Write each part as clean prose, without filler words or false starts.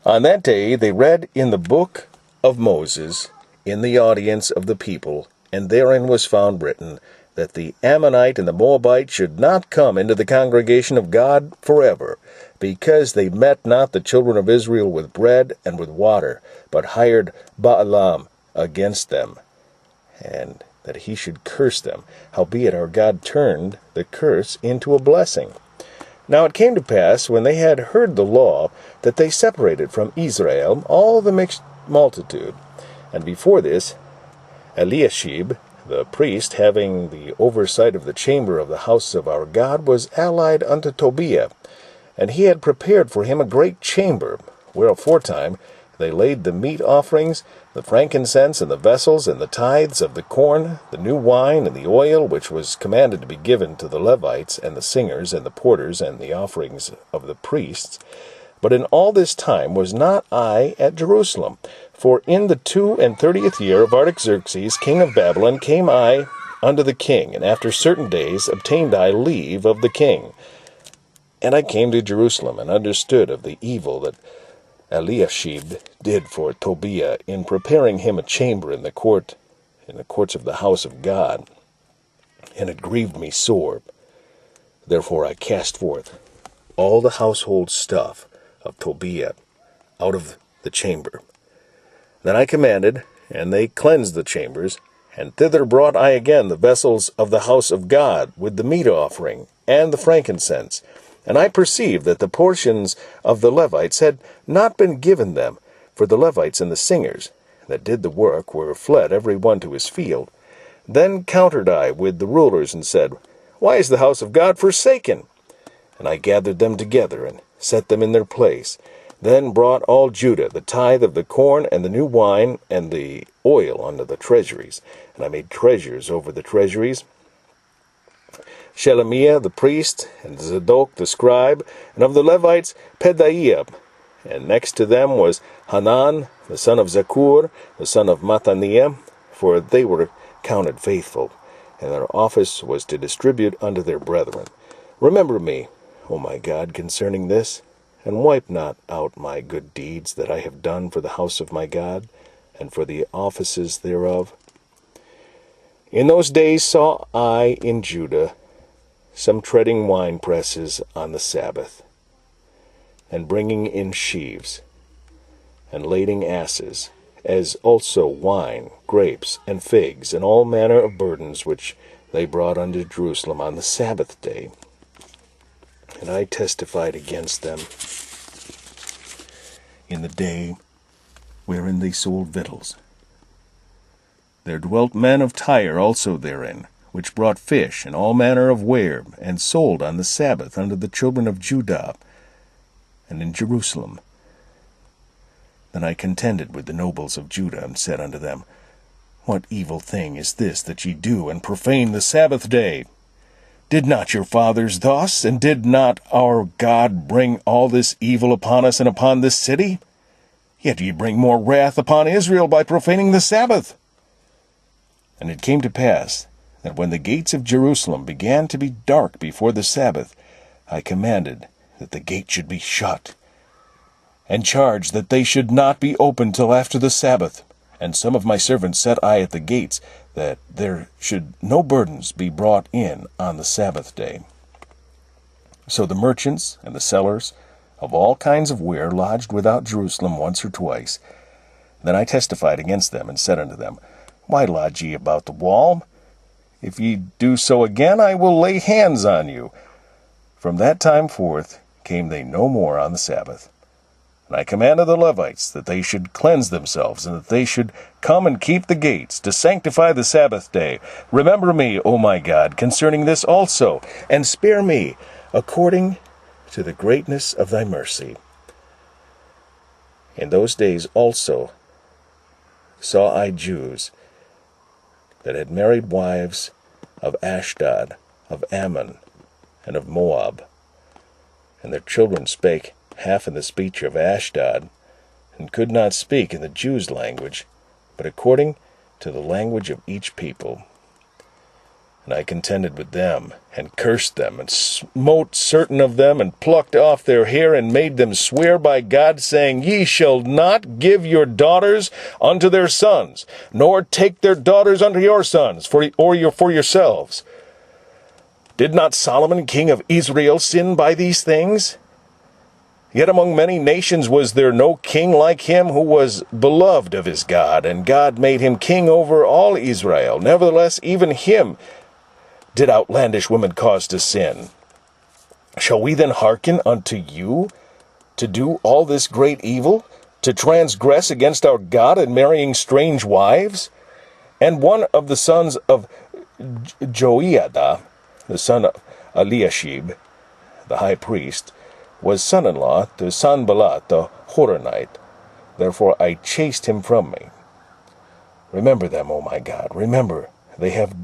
On that day they read in the book of Moses in the audience of the people, and therein was found written, that the Ammonite and the Moabite should not come into the congregation of God forever, because they met not the children of Israel with bread and with water, but hired Balaam against them, and that he should curse them. Howbeit our God turned the curse into a blessing. Now it came to pass, when they had heard the law, that they separated from Israel all the mixed multitude. And before this, Eliashib, the priest, having the oversight of the chamber of the house of our God, was allied unto Tobiah, and he had prepared for him a great chamber, where aforetime they laid the meat offerings, the frankincense, and the vessels, and the tithes of the corn, the new wine, and the oil, which was commanded to be given to the Levites, and the singers, and the porters, and the offerings of the priests. But in all this time was not I at Jerusalem, for in the 32nd year of Artaxerxes, king of Babylon, came I unto the king, and after certain days obtained I leave of the king. And I came to Jerusalem, and understood of the evil that Eliashib did for Tobiah in preparing him a chamber in the courts of the house of God, and it grieved me sore. Therefore I cast forth all the household stuff of Tobiah out of the chamber. Then I commanded, and they cleansed the chambers, and thither brought I again the vessels of the house of God, with the meat offering, and the frankincense. And I perceived that the portions of the Levites had not been given them, for the Levites and the singers that did the work were fled every one to his field. Then countered I with the rulers, and said, Why is the house of God forsaken? And I gathered them together, and set them in their place. Then brought all Judah the tithe of the corn, and the new wine, and the oil unto the treasuries. And I made treasures over the treasuries, Shelemiah the priest, and Zadok the scribe, and of the Levites Pedaiah. And next to them was Hanan, the son of Zakur, the son of Mattaniah, for they were counted faithful, and their office was to distribute unto their brethren. Remember me, O my God, concerning this, and wipe not out my good deeds that I have done for the house of my God, and for the offices thereof. In those days saw I in Judah some treading wine presses on the Sabbath, and bringing in sheaves, and lading asses, as also wine, grapes, and figs, and all manner of burdens which they brought unto Jerusalem on the Sabbath day. And I testified against them in the day wherein they sold victuals. There dwelt men of Tyre also therein, which brought fish and all manner of ware, and sold on the Sabbath unto the children of Judah, and in Jerusalem. Then I contended with the nobles of Judah, and said unto them, What evil thing is this that ye do, and profane the Sabbath day? Did not your fathers thus, and did not our God bring all this evil upon us and upon this city? Yet ye bring more wrath upon Israel by profaning the Sabbath. And it came to pass, that when the gates of Jerusalem began to be dark before the Sabbath, I commanded that the gate should be shut, and charged that they should not be opened till after the Sabbath. And some of my servants set I at the gates, that there should no burdens be brought in on the Sabbath day. So the merchants and the sellers of all kinds of ware lodged without Jerusalem once or twice. Then I testified against them, and said unto them, Why lodge ye about the wall? If ye do so again, I will lay hands on you. From that time forth came they no more on the Sabbath. And I commanded the Levites that they should cleanse themselves, and that they should come and keep the gates, to sanctify the Sabbath day. Remember me, O my God, concerning this also, and spare me, according to the greatness of thy mercy. In those days also saw I Jews that had married wives of Ashdod, of Ammon, and of Moab. And their children spake half in the speech of Ashdod, and could not speak in the Jews' language, but according to the language of each people. And I contended with them, and cursed them, and smote certain of them, and plucked off their hair, and made them swear by God, saying, Ye shall not give your daughters unto their sons, nor take their daughters unto your sons, for yourselves. Did not Solomon king of Israel sin by these things? Yet among many nations was there no king like him, who was beloved of his God, and God made him king over all Israel. Nevertheless, even him did outlandish women cause to sin. Shall we then hearken unto you to do all this great evil, to transgress against our God in marrying strange wives? And one of the sons of Joiada, the son of Eliashib, the high priest, was son-in-law to Sanballat the Horonite. Therefore I chased him from me. Remember them, O my God, remember, they have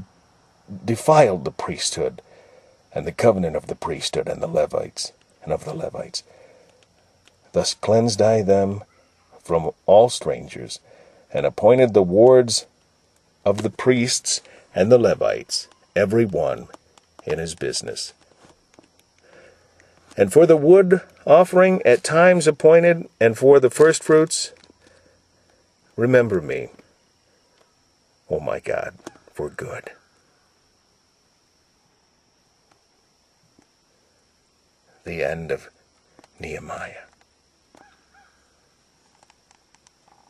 defiled the priesthood, and the covenant of the priesthood, and of the Levites. Thus cleansed I them from all strangers, and appointed the wards of the priests and the Levites, every one in his business. And for the wood offering at times appointed, and for the firstfruits, remember me, O my God, for good. The end of Nehemiah.